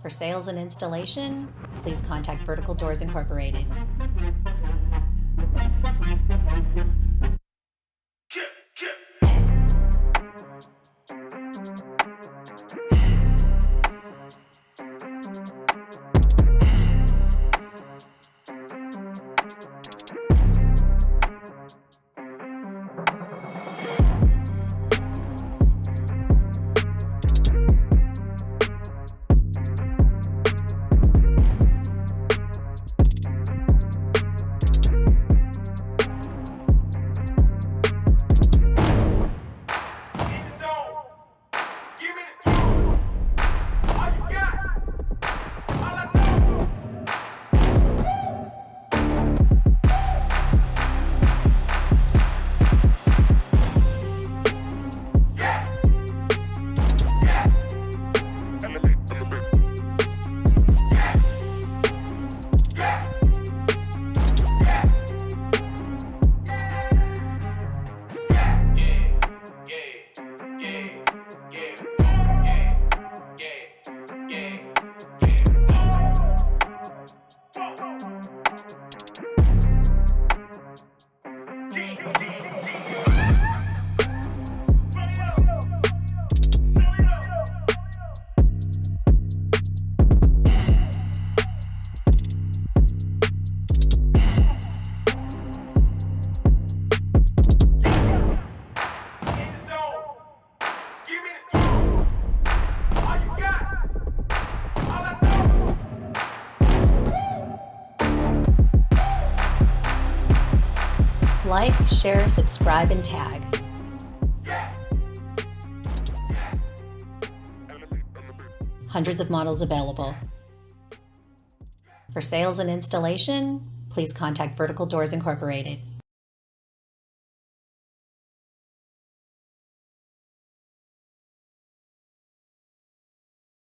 For sales and installation, please contact Vertical Doors Incorporated. Like, share, subscribe, and tag. Hundreds of models available. For sales and installation, please contact Vertical Doors Incorporated.